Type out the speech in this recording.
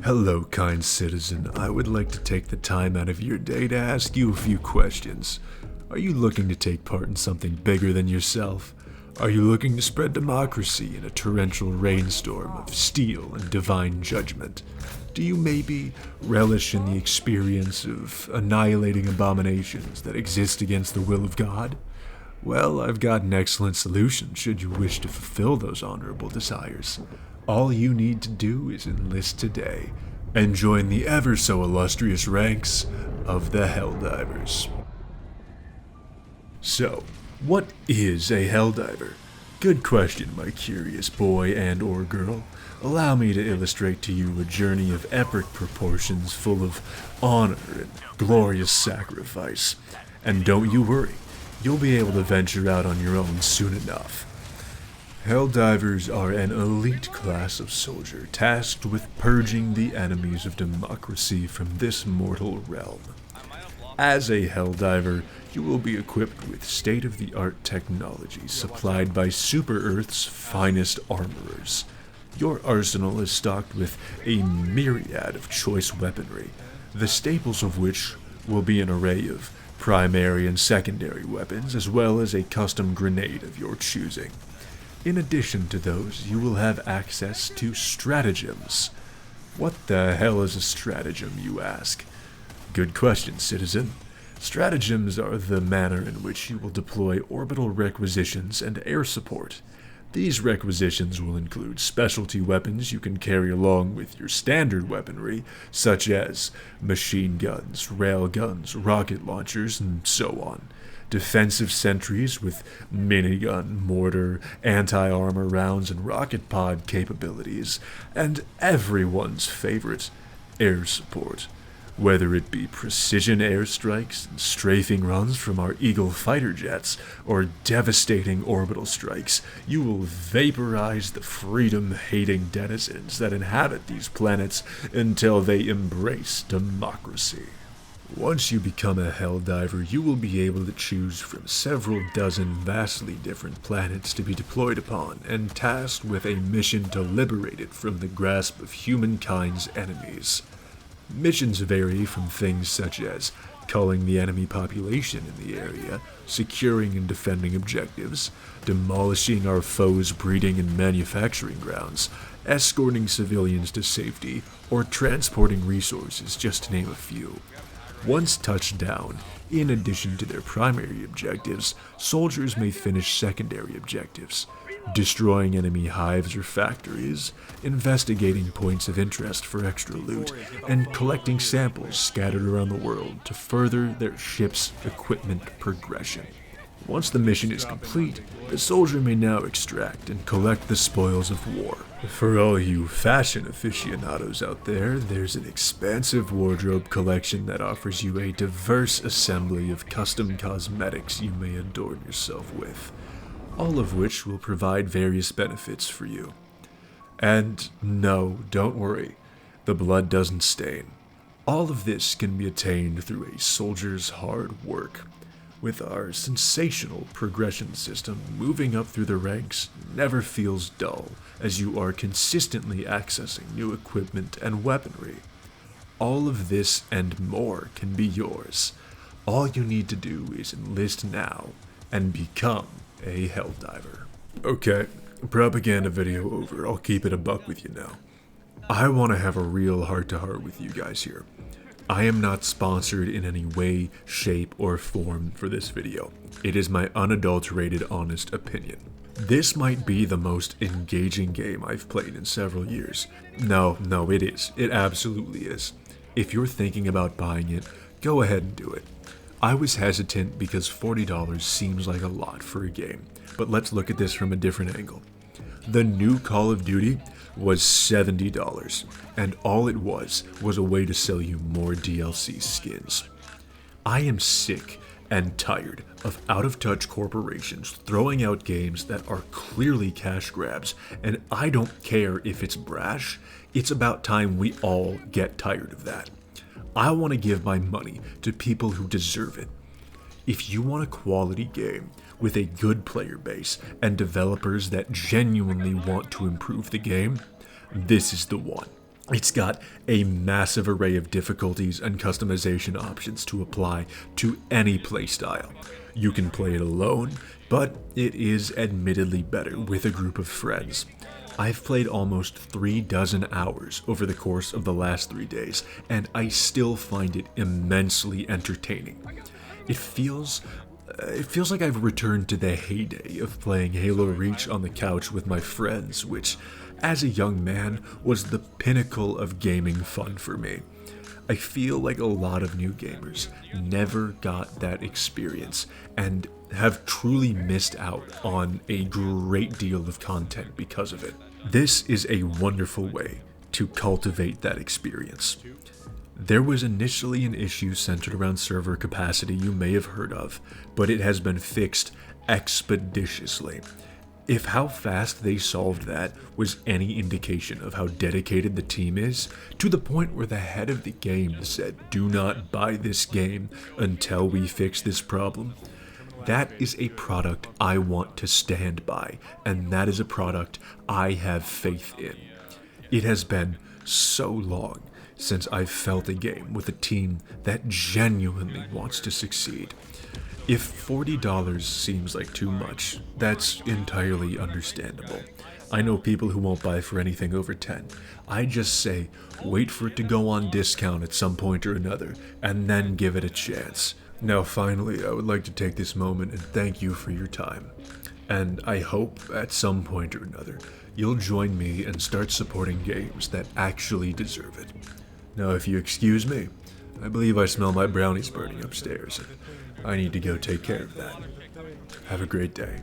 Hello, kind citizen. I would like to take the time out of your day to ask you a few questions. Are you looking to take part in something bigger than yourself? Are you looking to spread democracy in a torrential rainstorm of steel and divine judgment? Do you maybe relish in the experience of annihilating abominations that exist against the will of God? Well, I've got an excellent solution should you wish to fulfill those honorable desires. All you need to do is enlist today and join the ever so illustrious ranks of the Helldivers. So, what is a Helldiver? Good question, my curious boy and or girl. Allow me to illustrate to you a journey of epic proportions full of honor and glorious sacrifice. And don't you worry, you'll be able to venture out on your own soon enough. Helldivers are an elite class of soldier tasked with purging the enemies of democracy from this mortal realm. As a Helldiver, you will be equipped with state-of-the-art technology supplied by Super Earth's finest armorers. Your arsenal is stocked with a myriad of choice weaponry, the staples of which will be an array of primary and secondary weapons, as well as a custom grenade of your choosing. In addition to those, you will have access to stratagems. What the hell is a stratagem, you ask? Good question, citizen. Stratagems are the manner in which you will deploy orbital requisitions and air support. These requisitions will include specialty weapons you can carry along with your standard weaponry, such as machine guns, rail guns, rocket launchers, and so on. Defensive sentries with minigun, mortar, anti-armor rounds, and rocket pod capabilities, and everyone's favorite, air support. Whether it be precision airstrikes and strafing runs from our Eagle fighter jets, or devastating orbital strikes, you will vaporize the freedom-hating denizens that inhabit these planets until they embrace democracy. Once you become a Helldiver, you will be able to choose from several dozen vastly different planets to be deployed upon and tasked with a mission to liberate it from the grasp of humankind's enemies. Missions vary from things such as culling the enemy population in the area, securing and defending objectives, demolishing our foes' breeding and manufacturing grounds, escorting civilians to safety, or transporting resources, just to name a few. Once touched down, in addition to their primary objectives, soldiers may finish secondary objectives, destroying enemy hives or factories, investigating points of interest for extra loot, and collecting samples scattered around the world to further their ship's equipment progression. Once the mission is complete, the soldier may now extract and collect the spoils of war. For all you fashion aficionados out there, there's an expansive wardrobe collection that offers you a diverse assembly of custom cosmetics you may adorn yourself with, all of which will provide various benefits for you. And no, don't worry, the blood doesn't stain. All of this can be attained through a soldier's hard work. With our sensational progression system, moving up through the ranks never feels dull, as you are consistently accessing new equipment and weaponry. All of this and more can be yours. All you need to do is enlist now and become a Helldiver. Okay, propaganda video over. I'll keep it a buck with you now. I want to have a real heart-to-heart with you guys here. I am not sponsored in any way, shape, or form for this video. It is my unadulterated, honest opinion. This might be the most engaging game I've played in several years. No, it is. It absolutely is. If you're thinking about buying it, go ahead and do it. I was hesitant because $40 seems like a lot for a game, but let's look at this from a different angle. The new Call of Duty was $70, and all it was a way to sell you more DLC skins. I am sick and tired of out-of-touch corporations throwing out games that are clearly cash grabs, and I don't care if it's brash. It's about time we all get tired of that. I want to give my money to people who deserve it. If you want a quality game with a good player base and developers that genuinely want to improve the game, this is the one. It's got a massive array of difficulties and customization options to apply to any playstyle. You can play it alone, but it is admittedly better with a group of friends. I've played almost 36 hours over the course of the last 3 days, and I still find it immensely entertaining. It feels like I've returned to the heyday of playing Halo Reach on the couch with my friends, which, as a young man, was the pinnacle of gaming fun for me. I feel like a lot of new gamers never got that experience and have truly missed out on a great deal of content because of it. This is a wonderful way to cultivate that experience. There was initially an issue centered around server capacity you may have heard of, but it has been fixed expeditiously. If how fast they solved that was any indication of how dedicated the team is, to the point where the head of the game said, "Do not buy this game until we fix this problem," that is a product I want to stand by, and that is a product I have faith in. It has been so long since I've felt a game with a team that genuinely wants to succeed. If $40 seems like too much, that's entirely understandable. I know people who won't buy for anything over 10. I just say, wait for it to go on discount at some point or another, and then give it a chance. Now finally, I would like to take this moment and thank you for your time. And I hope, at some point or another, you'll join me and start supporting games that actually deserve it. Now if you excuse me, I believe I smell my brownies burning upstairs. I need to go take care of that. Have a great day.